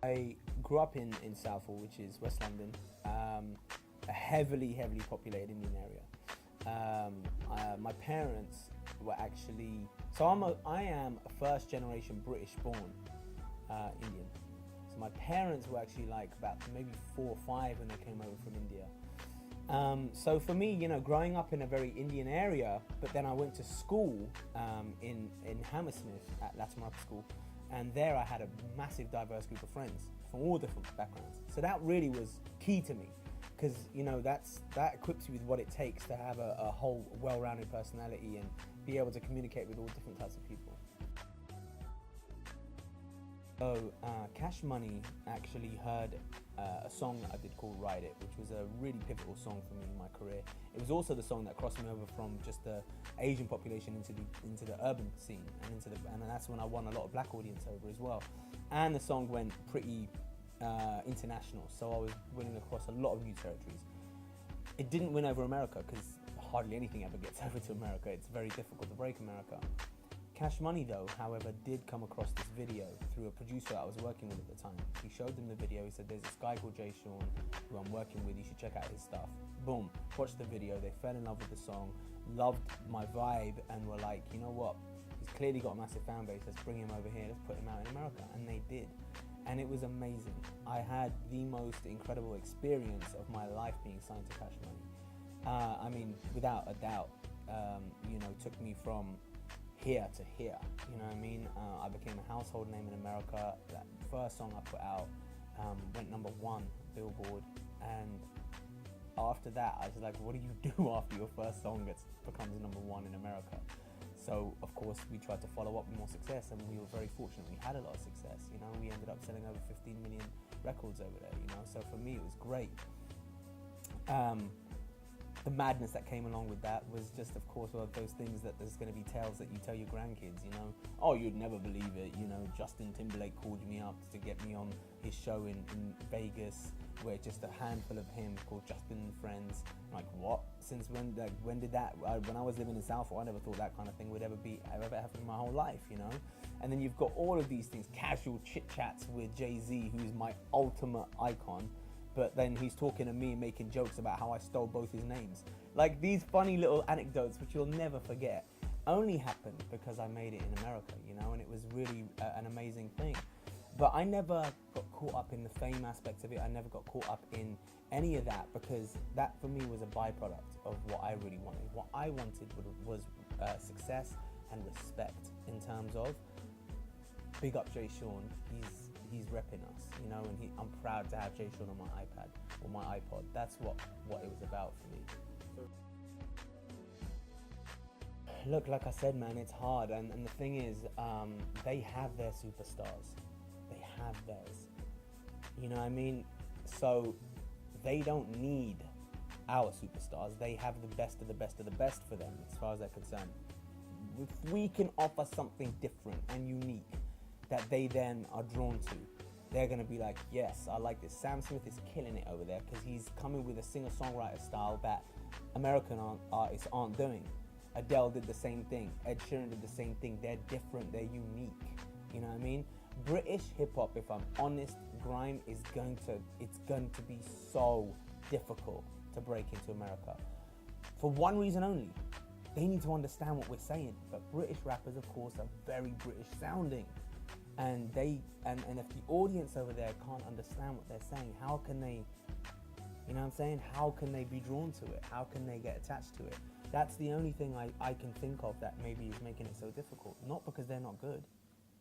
I grew up in Southall, which is West London, a heavily populated Indian area. My parents were actually, I am a first generation British born Indian. So my parents were actually like about maybe 4 or 5 when they came over from India. So for me, you know, growing up in a very Indian area, but then I went to school in Hammersmith at Latimer Upper School, and there I had a massive diverse group of friends from all different backgrounds. So that really was key to me, because you know that equips you with what it takes to have a whole well-rounded personality and be able to communicate with all different types of people. So Cash Money actually heard a song that I did called Ride It, which was a really pivotal song for me in my career. It was also the song that crossed me over from just the Asian population into the urban scene, and that's when I won a lot of black audience over as well. And the song went pretty international, so I was winning across a lot of new territories. It didn't win over America because hardly anything ever gets over to America. It's very difficult to break America. Cash Money though, however, did come across this video through a producer that I was working with at the time. He showed them the video. He said, there's this guy called Jay Sean who I'm working with, you should check out his stuff. Boom, watched the video, they fell in love with the song, loved my vibe, and were like, you know what, he's clearly got a massive fan base, let's bring him over here, let's put him out in America. And they did, and it was amazing. I had the most incredible experience of my life being signed to Cash Money. I mean, without a doubt, you know, took me from here to here, you know what I mean? I became a household name in America. That first song I put out went #1 Billboard, and after that I was like, what do you do after your first song becomes #1 in America? So of course we tried to follow up with more success, and we were very fortunate. We had a lot of success, you know. We ended up selling over 15 million records over there, you know. So for me it was great. The madness that came along with that was just, of course, one of those things that there's going to be tales that you tell your grandkids, you know. Oh, you'd never believe it, you know, Justin Timberlake called me up to get me on his show in Vegas, where just a handful of him called Justin and Friends. I'm like, what? Since when? Like, when did that? When I was living in Southall, I never thought that kind of thing would ever happen in my whole life, you know. And then you've got all of these things, casual chit chats with Jay-Z, who's my ultimate icon. But then he's talking to me, making jokes about how I stole both his names. Like, these funny little anecdotes, which you'll never forget, only happened because I made it in America, you know, and it was really an amazing thing. But I never got caught up in the fame aspect of it. I never got caught up in any of that, because that for me was a byproduct of what I really wanted. What I wanted was success and respect, in terms of, big up Jay Sean, he's repping us, you know, and I'm proud to have Jay Sean on my iPad or my iPod. That's what it was about for me. Look, like I said, man, it's hard, and the thing is, they have their superstars. They have theirs. You know what I mean? So they don't need our superstars. They have the best of the best of the best for them, as far as they're concerned. If we can offer something different and unique that they then are drawn to, they're going to be like, yes, I like this. Sam Smith is killing it over there because he's coming with a singer-songwriter style that American artists aren't doing. Adele did the same thing. Ed Sheeran did the same thing. They're different. They're unique. You know what I mean? British hip-hop, if I'm honest, grime is going to be so difficult to break into America. For one reason only. They need to understand what we're saying. But British rappers, of course, are very British sounding. And if the audience over there can't understand what they're saying, how can they, you know what I'm saying? How can they be drawn to it? How can they get attached to it? That's the only thing I can think of that maybe is making it so difficult. Not because they're not good,